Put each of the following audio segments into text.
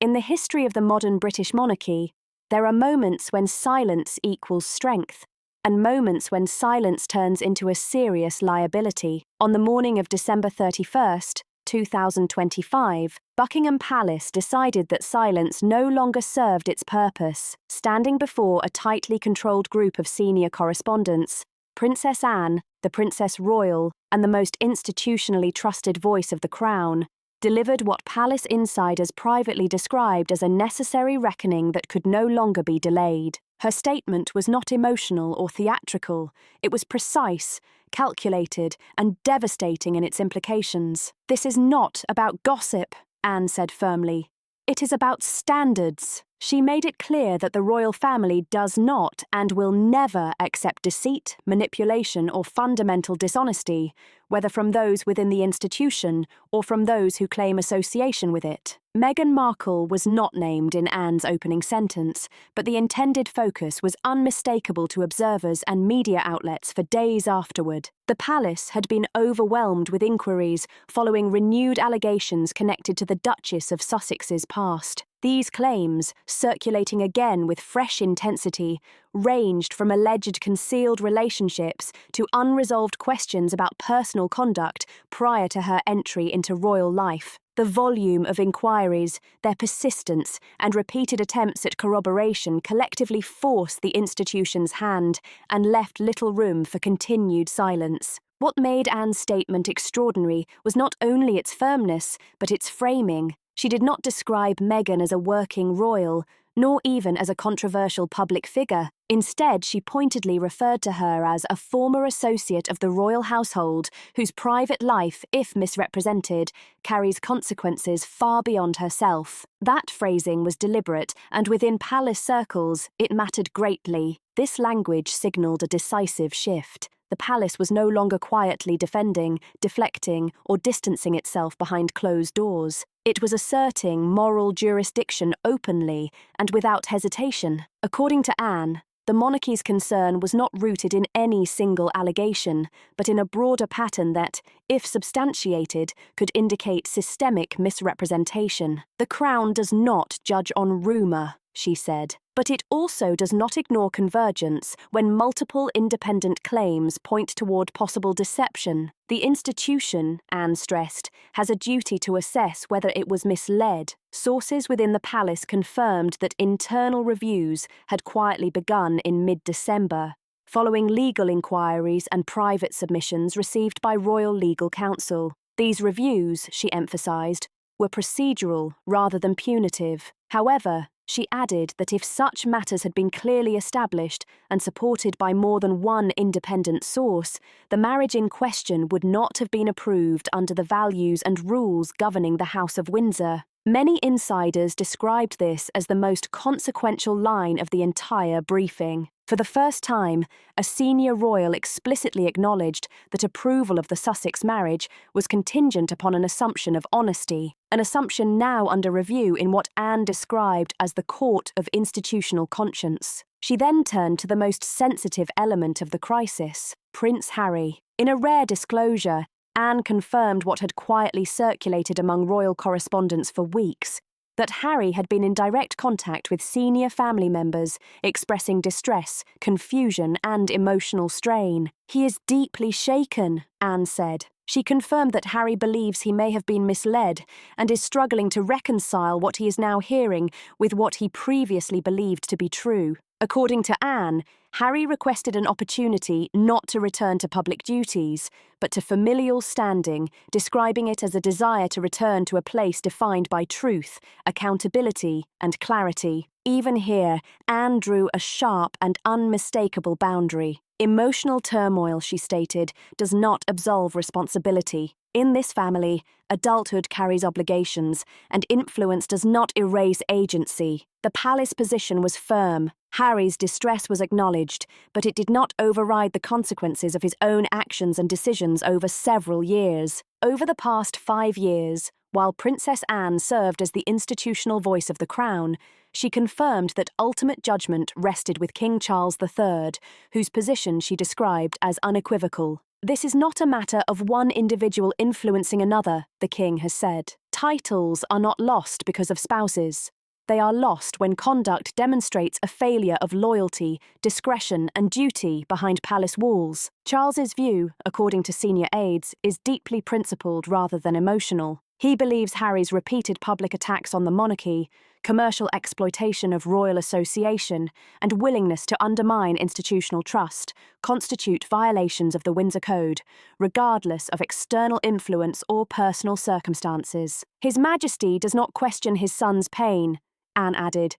In the history of the modern British monarchy, there are moments when silence equals strength, and moments when silence turns into a serious liability. On the morning of December 31st, 2025, Buckingham Palace decided that silence no longer served its purpose. Standing before a tightly controlled group of senior correspondents, Princess Anne, the Princess Royal, and the most institutionally trusted voice of the Crown, delivered what palace insiders privately described as a necessary reckoning that could no longer be delayed. Her statement was not emotional or theatrical. It was precise, calculated, and devastating in its implications. "This is not about gossip," Anne said firmly. "It is about standards." She made it clear that the royal family does not and will never accept deceit, manipulation, or fundamental dishonesty, whether from those within the institution or from those who claim association with it. Meghan Markle was not named in Anne's opening sentence, but the intended focus was unmistakable to observers and media outlets for days afterward. The palace had been overwhelmed with inquiries following renewed allegations connected to the Duchess of Sussex's past. These claims, circulating again with fresh intensity, ranged from alleged concealed relationships to unresolved questions about personal conduct prior to her entry into royal life. The volume of inquiries, their persistence, and repeated attempts at corroboration collectively forced the institution's hand and left little room for continued silence. What made Anne's statement extraordinary was not only its firmness, but its framing. She did not describe Meghan as a working royal, nor even as a controversial public figure. Instead, she pointedly referred to her as a former associate of the royal household whose private life, if misrepresented, carries consequences far beyond herself. That phrasing was deliberate, and within palace circles, it mattered greatly. This language signalled a decisive shift. The palace was no longer quietly defending, deflecting, or distancing itself behind closed doors. It was asserting moral jurisdiction openly and without hesitation. According to Anne, the monarchy's concern was not rooted in any single allegation, but in a broader pattern that, if substantiated, could indicate systemic misrepresentation. "The Crown does not judge on rumour," she said, "but it also does not ignore convergence when multiple independent claims point toward possible deception. The institution," Anne stressed, "has a duty to assess whether it was misled." Sources within the palace confirmed that internal reviews had quietly begun in mid-December, following legal inquiries and private submissions received by Royal Legal Counsel. These reviews, she emphasised, were procedural rather than punitive. However, she added that if such matters had been clearly established and supported by more than one independent source, the marriage in question would not have been approved under the values and rules governing the House of Windsor. Many insiders described this as the most consequential line of the entire briefing. For the first time, a senior royal explicitly acknowledged that approval of the Sussex marriage was contingent upon an assumption of honesty, an assumption now under review in what Anne described as the court of institutional conscience. She then turned to the most sensitive element of the crisis, Prince Harry. In a rare disclosure, Anne confirmed what had quietly circulated among royal correspondents for weeks, that Harry had been in direct contact with senior family members, expressing distress, confusion, and emotional strain. "He is deeply shaken," Anne said. She confirmed that Harry believes he may have been misled and is struggling to reconcile what he is now hearing with what he previously believed to be true. According to Anne, Harry requested an opportunity not to return to public duties, but to familial standing, describing it as a desire to return to a place defined by truth, accountability, and clarity. Even here, Anne drew a sharp and unmistakable boundary. "Emotional turmoil," she stated, "does not absolve responsibility. In this family, adulthood carries obligations, and influence does not erase agency." The palace position was firm. Harry's distress was acknowledged, but it did not override the consequences of his own actions and decisions over several years. Over the past 5 years, while Princess Anne served as the institutional voice of the Crown, she confirmed that ultimate judgment rested with King Charles III, whose position she described as unequivocal. "This is not a matter of one individual influencing another," the King has said. "Titles are not lost because of spouses. They are lost when conduct demonstrates a failure of loyalty, discretion, and duty behind palace walls. Charles's view, according to senior aides, is deeply principled rather than emotional. He believes Harry's repeated public attacks on the monarchy, commercial exploitation of royal association, and willingness to undermine institutional trust constitute violations of the Windsor Code, regardless of external influence or personal circumstances. His Majesty does not question his son's pain, Anne added,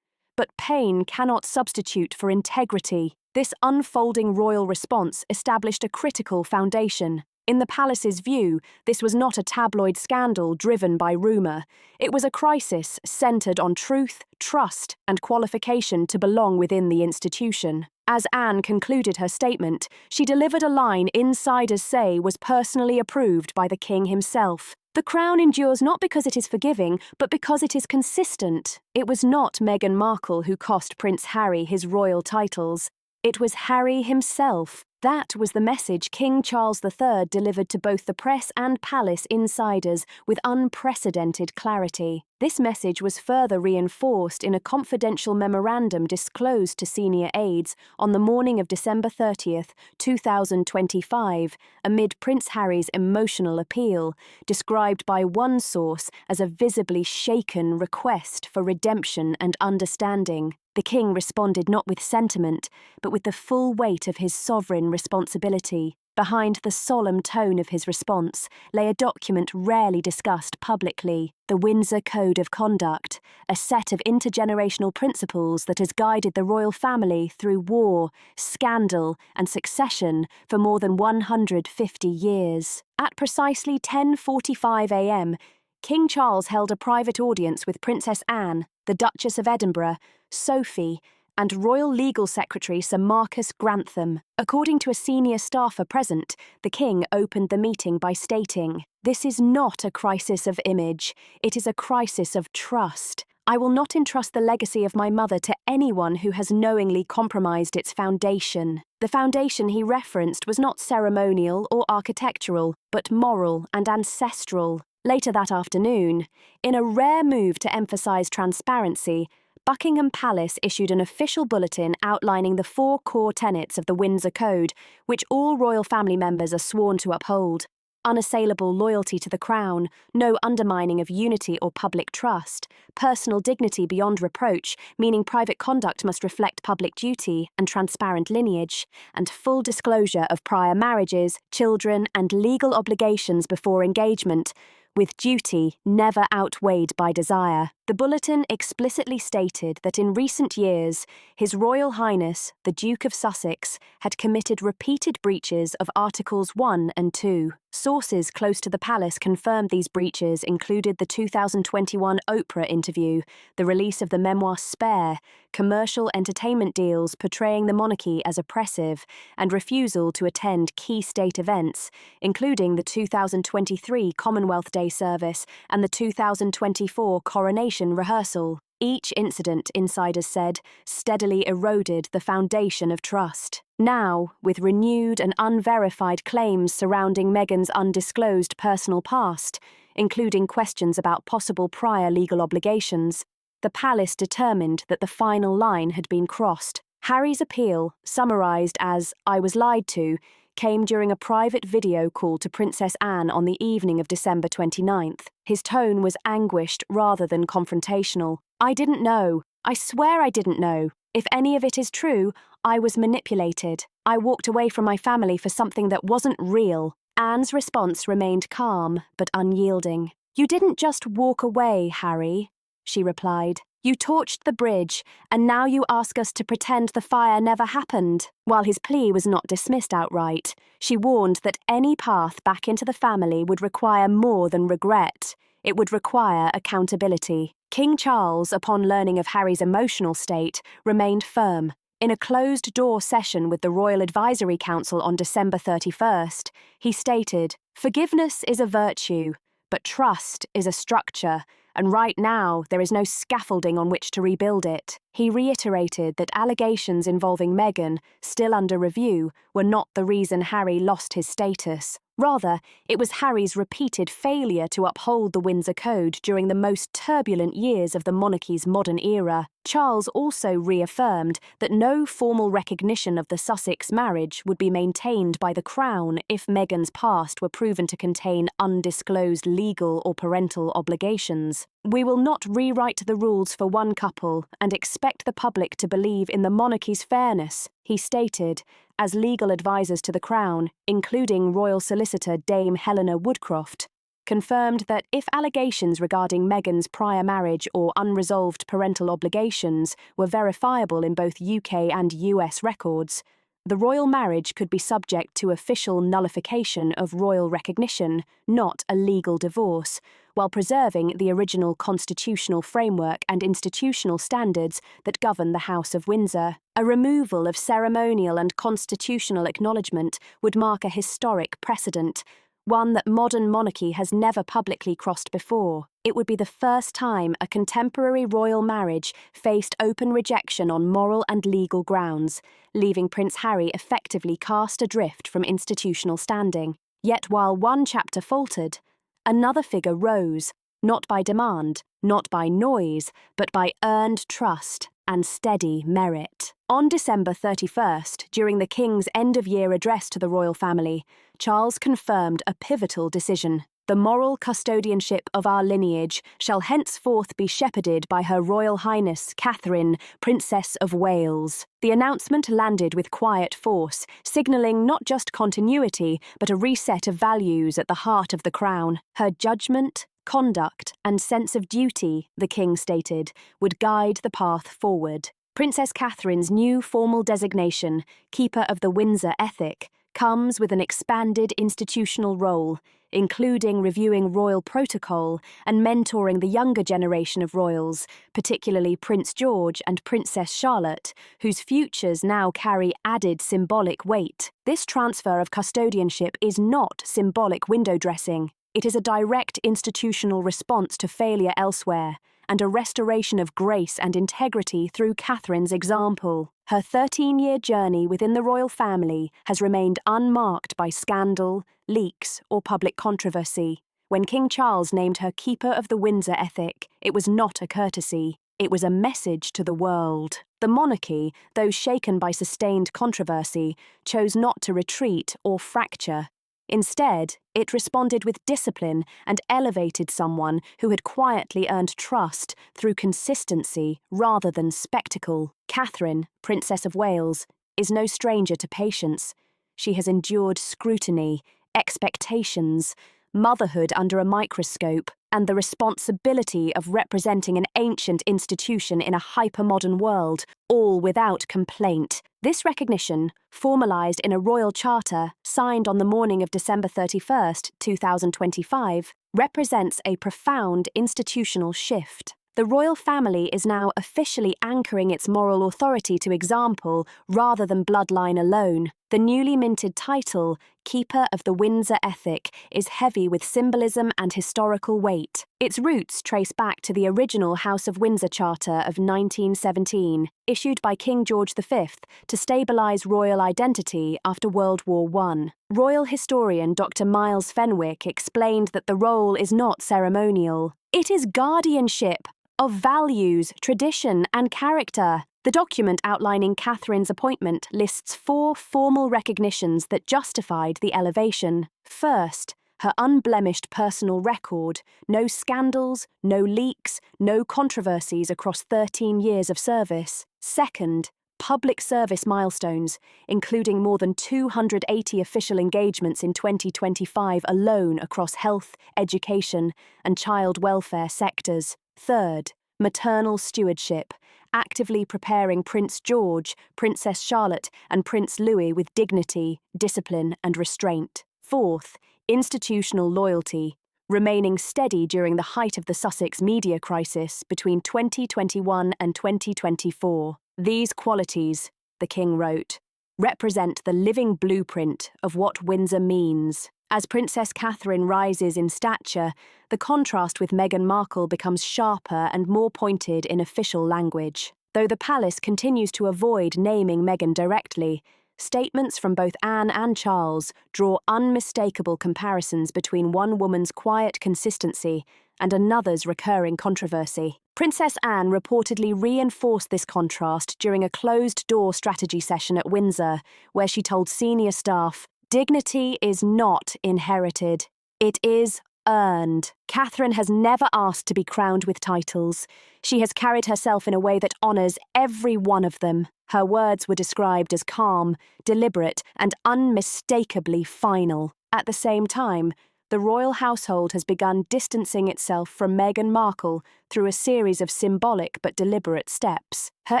but pain cannot substitute for integrity. This unfolding royal response established a critical foundation. In the palace's view, this was not a tabloid scandal driven by rumour. It was a crisis centred on truth, trust, and qualification to belong within the institution. As Anne concluded her statement, she delivered a line insiders say was personally approved by the king himself. The crown endures not because it is forgiving, but because it is consistent. It was not Meghan Markle who cost Prince Harry his royal titles. It was Harry himself. That was the message King Charles III delivered to both the press and palace insiders with unprecedented clarity. This message was further reinforced in a confidential memorandum disclosed to senior aides on the morning of December 30th, 2025, amid Prince Harry's emotional appeal, described by one source as a visibly shaken request for redemption and understanding. The king responded not with sentiment, but with the full weight of his sovereign responsibility. Behind the solemn tone of his response lay a document rarely discussed publicly, the Windsor Code of Conduct, a set of intergenerational principles that has guided the royal family through war, scandal, and succession for more than 150 years. At precisely 10:45 a.m., King Charles held a private audience with Princess Anne, the Duchess of Edinburgh, Sophie, and Royal Legal Secretary Sir Marcus Grantham. According to a senior staffer present, the king opened the meeting by stating, "This is not a crisis of image, it is a crisis of trust. I will not entrust the legacy of my mother to anyone who has knowingly compromised its foundation." The foundation he referenced was not ceremonial or architectural, but moral and ancestral. Later that afternoon, in a rare move to emphasise transparency, Buckingham Palace issued an official bulletin outlining the 4 core tenets of the Windsor Code, which all royal family members are sworn to uphold. Unassailable loyalty to the crown, no undermining of unity or public trust, personal dignity beyond reproach, meaning private conduct must reflect public duty and transparent lineage, and full disclosure of prior marriages, children, and legal obligations before engagement, with duty never outweighed by desire. The bulletin explicitly stated that in recent years, His Royal Highness, the Duke of Sussex, had committed repeated breaches of Articles 1 and 2. Sources close to the palace confirmed these breaches included the 2021 Oprah interview, the release of the memoir Spare, commercial entertainment deals portraying the monarchy as oppressive, and refusal to attend key state events, including the 2023 Commonwealth Day service and the 2024 coronation rehearsal. Each incident, insiders said, steadily eroded the foundation of trust. Now, with renewed and unverified claims surrounding Meghan's undisclosed personal past, including questions about possible prior legal obligations, the palace determined that the final line had been crossed. Harry's appeal, summarised as "I was lied to," came during a private video call to Princess Anne on the evening of December 29th. His tone was anguished rather than confrontational. "I didn't know. I swear I didn't know. If any of it is true, I was manipulated. I walked away from my family for something that wasn't real." Anne's response remained calm but unyielding. "You didn't just walk away, Harry," she replied. "You torched the bridge, and now you ask us to pretend the fire never happened." While his plea was not dismissed outright, she warned that any path back into the family would require more than regret. It would require accountability. King Charles, upon learning of Harry's emotional state, remained firm. In a closed-door session with the Royal Advisory Council on December 31st, he stated, "Forgiveness is a virtue, but trust is a structure, and right now there is no scaffolding on which to rebuild it." He reiterated that allegations involving Meghan, still under review, were not the reason Harry lost his status. Rather, it was Harry's repeated failure to uphold the Windsor Code during the most turbulent years of the monarchy's modern era. Charles also reaffirmed that no formal recognition of the Sussex marriage would be maintained by the Crown if Meghan's past were proven to contain undisclosed legal or parental obligations. "We will not rewrite the rules for one couple and expect the public to believe in the monarchy's fairness," he stated, as legal advisers to the Crown, including Royal Solicitor Dame Helena Woodcroft, confirmed that if allegations regarding Meghan's prior marriage or unresolved parental obligations were verifiable in both UK and US records, the royal marriage could be subject to official nullification of royal recognition, not a legal divorce, while preserving the original constitutional framework and institutional standards that govern the House of Windsor. A removal of ceremonial and constitutional acknowledgement would mark a historic precedent, one that modern monarchy has never publicly crossed before. It would be the first time a contemporary royal marriage faced open rejection on moral and legal grounds, leaving Prince Harry effectively cast adrift from institutional standing. Yet while one chapter faltered, another figure rose, not by demand, not by noise, but by earned trust and steady merit. On December 31st, during the King's end-of-year address to the royal family, Charles confirmed a pivotal decision. "The moral custodianship of our lineage shall henceforth be shepherded by Her Royal Highness Catherine, Princess of Wales." The announcement landed with quiet force, signalling not just continuity, but a reset of values at the heart of the Crown. Her judgment, conduct, and sense of duty, the King stated, would guide the path forward. Princess Catherine's new formal designation, Keeper of the Windsor Ethic, comes with an expanded institutional role, including reviewing royal protocol and mentoring the younger generation of royals, particularly Prince George and Princess Charlotte, whose futures now carry added symbolic weight. This transfer of custodianship is not symbolic window dressing. It is a direct institutional response to failure elsewhere, and a restoration of grace and integrity through Catherine's example. Her 13-year journey within the royal family has remained unmarked by scandal, leaks, or public controversy. When King Charles named her Keeper of the Windsor Ethic, it was not a courtesy. It was a message to the world. The monarchy, though shaken by sustained controversy, chose not to retreat or fracture. Instead, it responded with discipline and elevated someone who had quietly earned trust through consistency rather than spectacle. Catherine, Princess of Wales, is no stranger to patience. She has endured scrutiny, expectations, motherhood under a microscope, and the responsibility of representing an ancient institution in a hypermodern world, all without complaint. This recognition, formalised in a royal charter signed on the morning of December 31st, 2025, represents a profound institutional shift. The royal family is now officially anchoring its moral authority to example rather than bloodline alone. The newly minted title, Keeper of the Windsor Ethic, is heavy with symbolism and historical weight. Its roots trace back to the original House of Windsor Charter of 1917, issued by King George V to stabilise royal identity after World War I. Royal historian Dr. Miles Fenwick explained that the role is not ceremonial. It is guardianship of values, tradition, and character. The document outlining Catherine's appointment lists 4 formal recognitions that justified the elevation. First, her unblemished personal record, no scandals, no leaks, no controversies across 13 years of service. Second, public service milestones, including more than 280 official engagements in 2025 alone across health, education, and child welfare sectors. Third, maternal stewardship, actively preparing Prince George, Princess Charlotte, and Prince Louis with dignity, discipline, and restraint. Fourth, institutional loyalty, remaining steady during the height of the Sussex media crisis between 2021 and 2024. These qualities, the King wrote, represent the living blueprint of what Windsor means. As Princess Catherine rises in stature, the contrast with Meghan Markle becomes sharper and more pointed in official language. Though the palace continues to avoid naming Meghan directly, Statements from both Anne and Charles draw unmistakable comparisons between one woman's quiet consistency and another's recurring controversy. Princess Anne reportedly reinforced this contrast during a closed-door strategy session at Windsor, where she told senior staff, "Dignity is not inherited. It is earned." Catherine has never asked to be crowned with titles. She has carried herself in a way that honours every one of them. Her words were described as calm, deliberate, and unmistakably final. At the same time, the royal household has begun distancing itself from Meghan Markle through a series of symbolic but deliberate steps. Her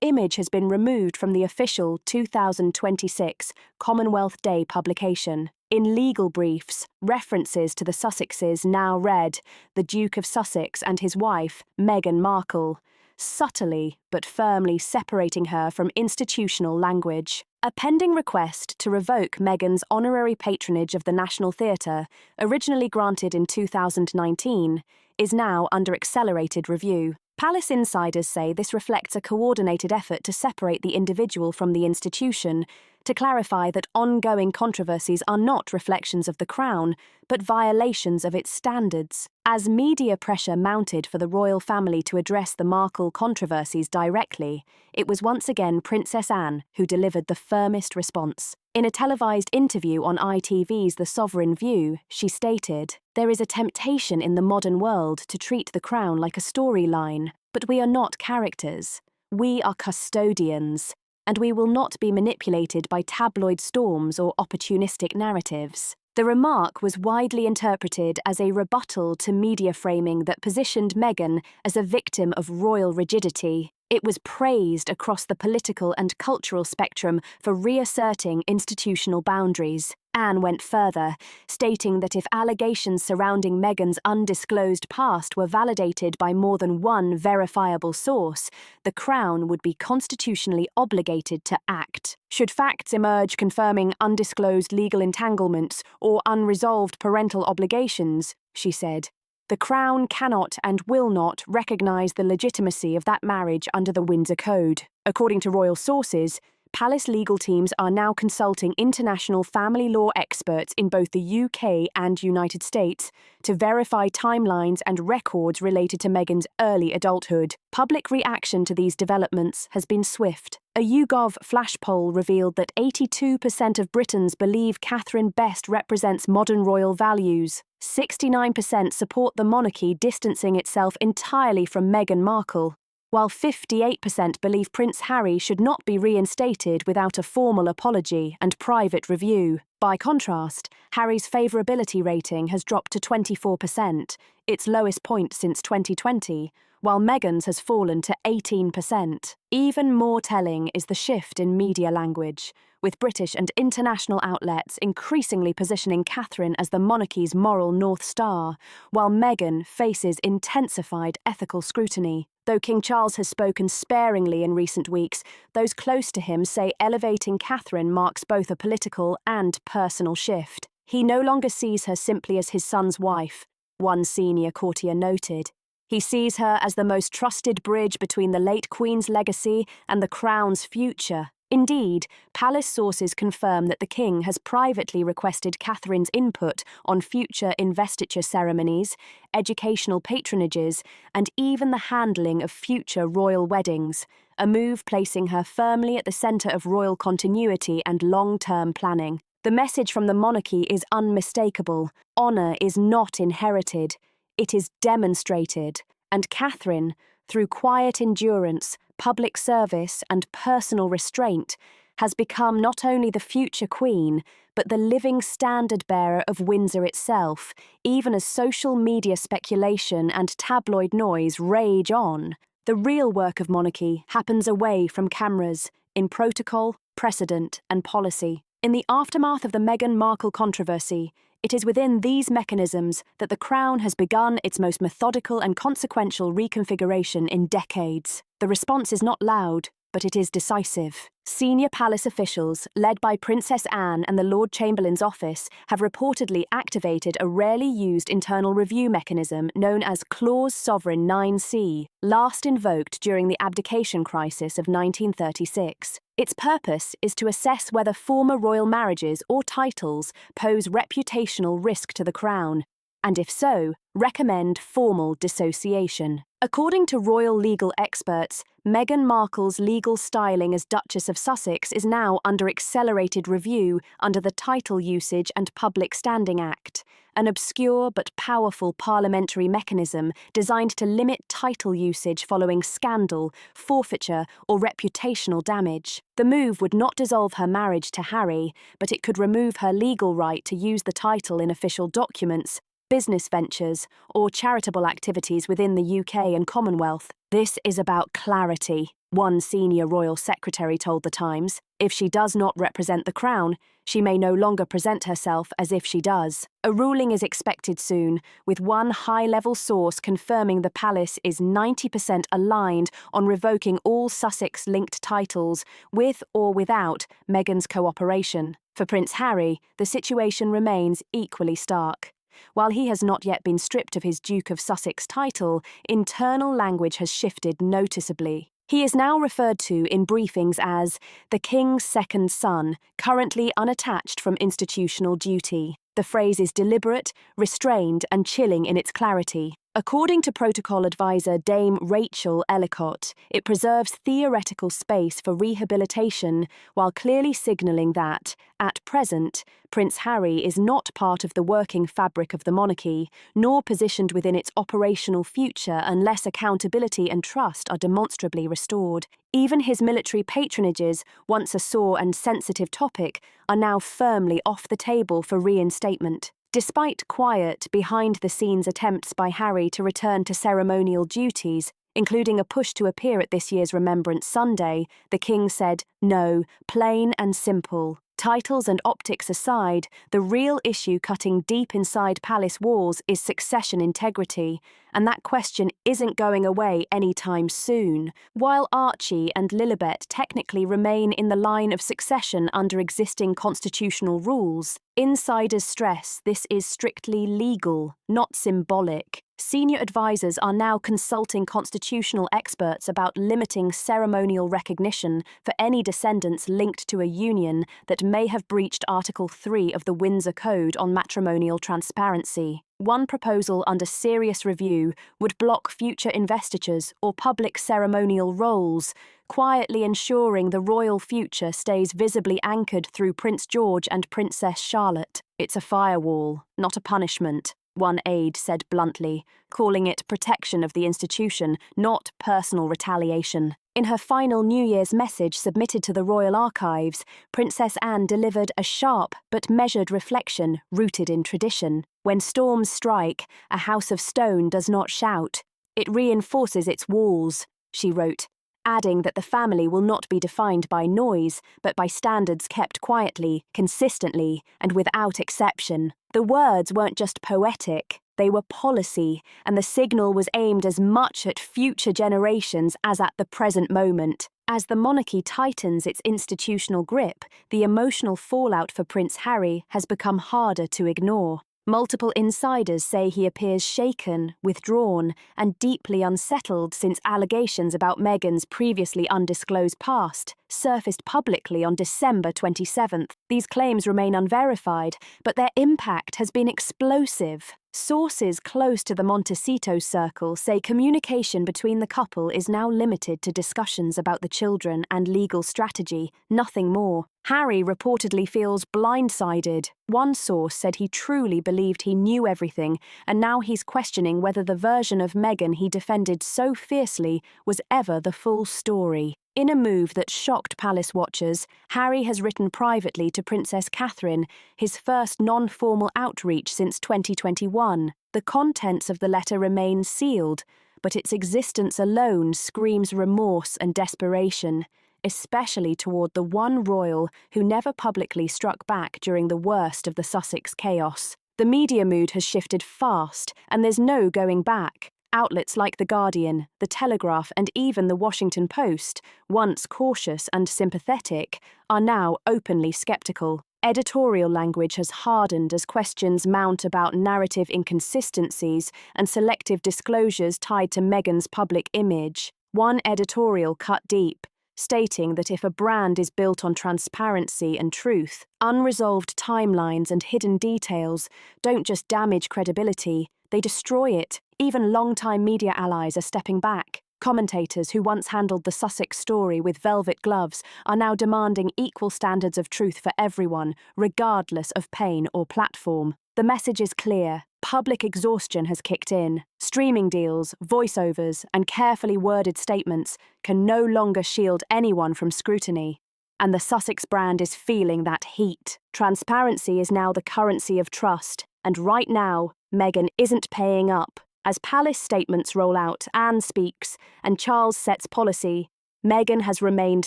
image has been removed from the official 2026 Commonwealth Day publication. In legal briefs, references to the Sussexes now read the Duke of Sussex and his wife, Meghan Markle, subtly but firmly separating her from institutional language. A pending request to revoke Meghan's honorary patronage of the National Theatre, originally granted in 2019, is now under accelerated review. Palace insiders say this reflects a coordinated effort to separate the individual from the institution, to clarify that ongoing controversies are not reflections of the Crown, but violations of its standards. As media pressure mounted for the royal family to address the Markle controversies directly, it was once again Princess Anne who delivered the firmest response. In a televised interview on ITV's The Sovereign View, she stated, "There is a temptation in the modern world to treat the Crown like a storyline, but we are not characters. We are custodians, and we will not be manipulated by tabloid storms or opportunistic narratives." The remark was widely interpreted as a rebuttal to media framing that positioned Meghan as a victim of royal rigidity. It was praised across the political and cultural spectrum for reasserting institutional boundaries. Anne went further, stating that if allegations surrounding Meghan's undisclosed past were validated by more than one verifiable source, the Crown would be constitutionally obligated to act. Should facts emerge confirming undisclosed legal entanglements or unresolved parental obligations, she said, the Crown cannot and will not recognise the legitimacy of that marriage under the Windsor Code. According to royal sources, Palace legal teams are now consulting international family law experts in both the UK and United States to verify timelines and records related to Meghan's early adulthood. Public reaction to these developments has been swift. A YouGov flash poll revealed that 82% of Britons believe Catherine best represents modern royal values. 69% support the monarchy distancing itself entirely from Meghan Markle, while 58% believe Prince Harry should not be reinstated without a formal apology and private review. By contrast, Harry's favourability rating has dropped to 24%, its lowest point since 2020, while Meghan's has fallen to 18%. Even more telling is the shift in media language, with British and international outlets increasingly positioning Catherine as the monarchy's moral North Star, while Meghan faces intensified ethical scrutiny. Though King Charles has spoken sparingly in recent weeks, those close to him say elevating Catherine marks both a political and personal shift. He no longer sees her simply as his son's wife, one senior courtier noted. He sees her as the most trusted bridge between the late Queen's legacy and the Crown's future. Indeed, palace sources confirm that the King has privately requested Catherine's input on future investiture ceremonies, educational patronages, and even the handling of future royal weddings, a move placing her firmly at the centre of royal continuity and long-term planning. The message from the monarchy is unmistakable. Honour is not inherited, it is demonstrated, and Catherine, through quiet endurance, public service, and personal restraint, has become not only the future Queen, but the living standard-bearer of Windsor itself, even as social media speculation and tabloid noise rage on. The real work of monarchy happens away from cameras, in protocol, precedent, and policy. In the aftermath of the Meghan Markle controversy, it is within these mechanisms that the Crown has begun its most methodical and consequential reconfiguration in decades. The response is not loud, but it is decisive. Senior palace officials, led by Princess Anne and the Lord Chamberlain's office, have reportedly activated a rarely used internal review mechanism known as Clause Sovereign 9C, last invoked during the abdication crisis of 1936. Its purpose is to assess whether former royal marriages or titles pose reputational risk to the Crown, and if so, recommend formal dissociation. According to royal legal experts, Meghan Markle's legal styling as Duchess of Sussex is now under accelerated review under the Title Usage and Public Standing Act, an obscure but powerful parliamentary mechanism designed to limit title usage following scandal, forfeiture, or reputational damage. The move would not dissolve her marriage to Harry, but it could remove her legal right to use the title in official documents, business ventures, or charitable activities within the UK and Commonwealth. This is about clarity, one senior royal secretary told The Times. If she does not represent the Crown, she may no longer present herself as if she does. A ruling is expected soon, with one high-level source confirming the palace is 90% aligned on revoking all Sussex-linked titles, with or without Meghan's cooperation. For Prince Harry, the situation remains equally stark. While he has not yet been stripped of his Duke of Sussex title, internal language has shifted noticeably. He is now referred to in briefings as the King's second son, currently unattached from institutional duty. The phrase is deliberate, restrained, and chilling in its clarity. According to protocol advisor Dame Rachel Ellicott, it preserves theoretical space for rehabilitation while clearly signalling that, at present, Prince Harry is not part of the working fabric of the monarchy, nor positioned within its operational future unless accountability and trust are demonstrably restored. Even his military patronages, once a sore and sensitive topic, are now firmly off the table for reinstatement. Despite quiet, behind-the-scenes attempts by Harry to return to ceremonial duties, including a push to appear at this year's Remembrance Sunday, the King said, "No, plain and simple." Titles and optics aside, the real issue cutting deep inside palace walls is succession integrity, and that question isn't going away anytime soon. While Archie and Lilibet technically remain in the line of succession under existing constitutional rules, insiders stress this is strictly legal, not symbolic. Senior advisors are now consulting constitutional experts about limiting ceremonial recognition for any descendants linked to a union that may have breached Article 3 of the Windsor Code on matrimonial transparency. One proposal under serious review would block future investitures or public ceremonial roles, quietly ensuring the royal future stays visibly anchored through Prince George and Princess Charlotte. It's a firewall, not a punishment, one aide said bluntly, calling it protection of the institution, not personal retaliation. In her final New Year's message submitted to the Royal Archives, Princess Anne delivered a sharp but measured reflection rooted in tradition. When storms strike, a house of stone does not shout. It reinforces its walls, she wrote, adding that the family will not be defined by noise, but by standards kept quietly, consistently, and without exception. The words weren't just poetic, they were policy, and the signal was aimed as much at future generations as at the present moment. As the monarchy tightens its institutional grip, the emotional fallout for Prince Harry has become harder to ignore. Multiple insiders say he appears shaken, withdrawn, and deeply unsettled since allegations about Meghan's previously undisclosed past surfaced publicly on December 27th. These claims remain unverified, but their impact has been explosive. Sources close to the Montecito circle say communication between the couple is now limited to discussions about the children and legal strategy, nothing more. Harry reportedly feels blindsided. One source said he truly believed he knew everything, and now he's questioning whether the version of Meghan he defended so fiercely was ever the full story. In a move that shocked palace watchers, Harry has written privately to Princess Catherine, his first non-formal outreach since 2021. The contents of the letter remain sealed, but its existence alone screams remorse and desperation, especially toward the one royal who never publicly struck back during the worst of the Sussex chaos. The media mood has shifted fast, and there's no going back. Outlets like The Guardian, The Telegraph, and even The Washington Post, once cautious and sympathetic, are now openly skeptical. Editorial language has hardened as questions mount about narrative inconsistencies and selective disclosures tied to Meghan's public image. One editorial cut deep, stating that if a brand is built on transparency and truth, unresolved timelines and hidden details don't just damage credibility, they destroy it. Even long-time media allies are stepping back. Commentators who once handled the Sussex story with velvet gloves are now demanding equal standards of truth for everyone, regardless of pain or platform. The message is clear. Public exhaustion has kicked in. Streaming deals, voiceovers, and carefully worded statements can no longer shield anyone from scrutiny. And the Sussex brand is feeling that heat. Transparency is now the currency of trust, and right now, Meghan isn't paying up. As palace statements roll out, Anne speaks, and Charles sets policy, Meghan has remained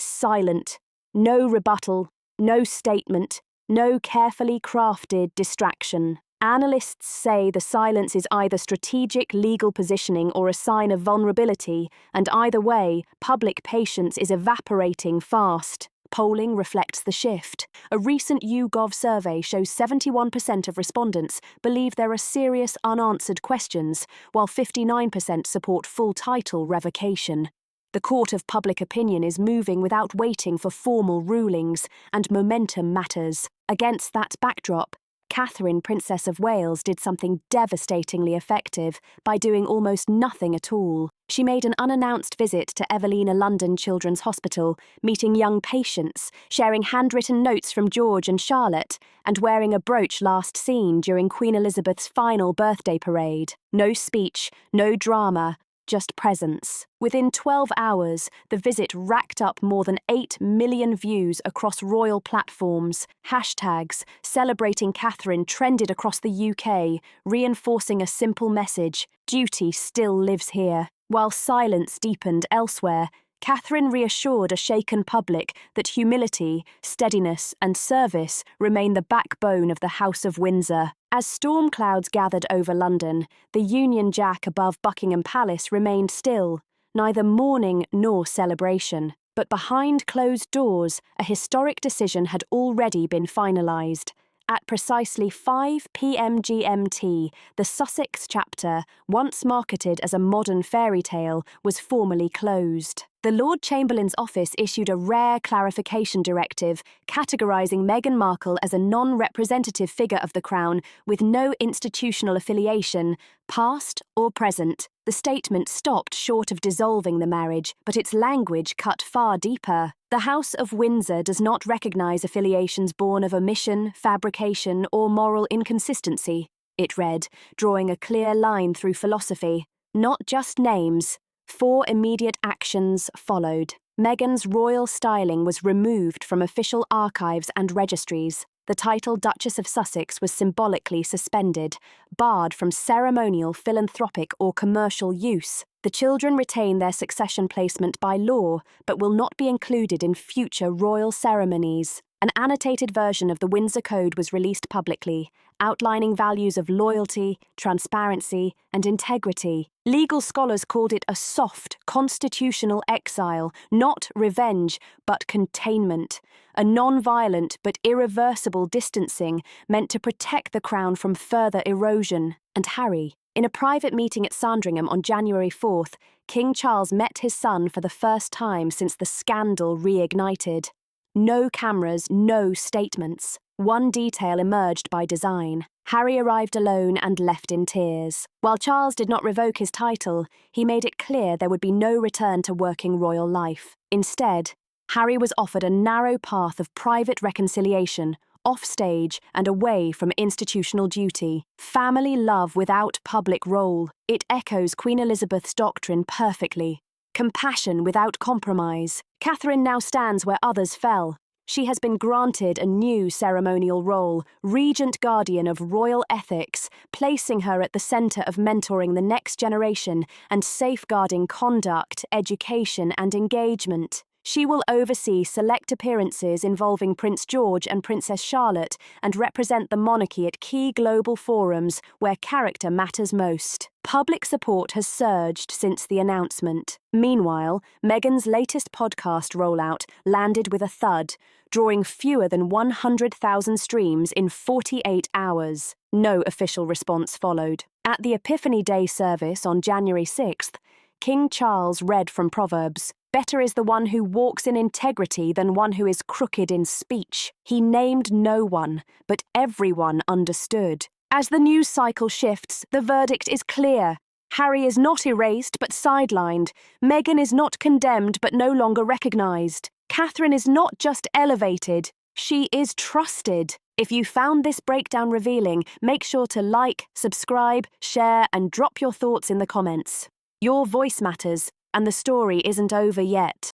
silent. No rebuttal, no statement, no carefully crafted distraction. Analysts say the silence is either strategic legal positioning or a sign of vulnerability, and either way, public patience is evaporating fast. Polling reflects the shift. A recent YouGov survey shows 71% of respondents believe there are serious unanswered questions, while 59% support full title revocation. The court of public opinion is moving without waiting for formal rulings, and momentum matters. Against that backdrop, Catherine, Princess of Wales, did something devastatingly effective by doing almost nothing at all. She made an unannounced visit to Evelina London Children's Hospital, meeting young patients, sharing handwritten notes from George and Charlotte, and wearing a brooch last seen during Queen Elizabeth's final birthday parade. No speech, no drama, just presence. Within 12 hours, the visit racked up more than 8 million views across royal platforms. Hashtags celebrating Catherine trended across the UK, reinforcing a simple message: duty still lives here. While silence deepened elsewhere, Catherine reassured a shaken public that humility, steadiness, and service remain the backbone of the House of Windsor. As storm clouds gathered over London, the Union Jack above Buckingham Palace remained still, neither mourning nor celebration. But behind closed doors, a historic decision had already been finalised. At precisely 5 p.m. GMT, the Sussex chapter, once marketed as a modern fairy tale, was formally closed. The Lord Chamberlain's office issued a rare clarification directive categorising Meghan Markle as a non-representative figure of the Crown with no institutional affiliation, past or present. The statement stopped short of dissolving the marriage, but its language cut far deeper. The House of Windsor does not recognise affiliations born of omission, fabrication, or moral inconsistency, it read, drawing a clear line through philosophy. Not just names. 4 immediate actions followed. Meghan's royal styling was removed from official archives and registries. The title Duchess of Sussex was symbolically suspended, barred from ceremonial, philanthropic, or commercial use. The children retain their succession placement by law, but will not be included in future royal ceremonies. An annotated version of the Windsor Code was released publicly, outlining values of loyalty, transparency, and integrity. Legal scholars called it a soft, constitutional exile, not revenge, but containment, a non-violent but irreversible distancing meant to protect the Crown from further erosion. And Harry, in a private meeting at Sandringham on January 4th, King Charles met his son for the first time since the scandal reignited. No cameras, no statements. One detail emerged by design. Harry arrived alone and left in tears. While Charles did not revoke his title, he made it clear there would be no return to working royal life. Instead, Harry was offered a narrow path of private reconciliation, off-stage and away from institutional duty. Family love without public role. It echoes Queen Elizabeth's doctrine perfectly. Compassion without compromise. Catherine now stands where others fell. She has been granted a new ceremonial role, Regent Guardian of Royal Ethics, placing her at the centre of mentoring the next generation and safeguarding conduct, education, and engagement. She will oversee select appearances involving Prince George and Princess Charlotte and represent the monarchy at key global forums where character matters most. Public support has surged since the announcement. Meanwhile, Meghan's latest podcast rollout landed with a thud, drawing fewer than 100,000 streams in 48 hours. No official response followed. At the Epiphany Day service on January 6th, King Charles read from Proverbs, "Better is the one who walks in integrity than one who is crooked in speech." He named no one, but everyone understood. As the news cycle shifts, the verdict is clear. Harry is not erased but sidelined. Meghan is not condemned but no longer recognised. Catherine is not just elevated, she is trusted. If you found this breakdown revealing, make sure to like, subscribe, share, and drop your thoughts in the comments. Your voice matters, and the story isn't over yet.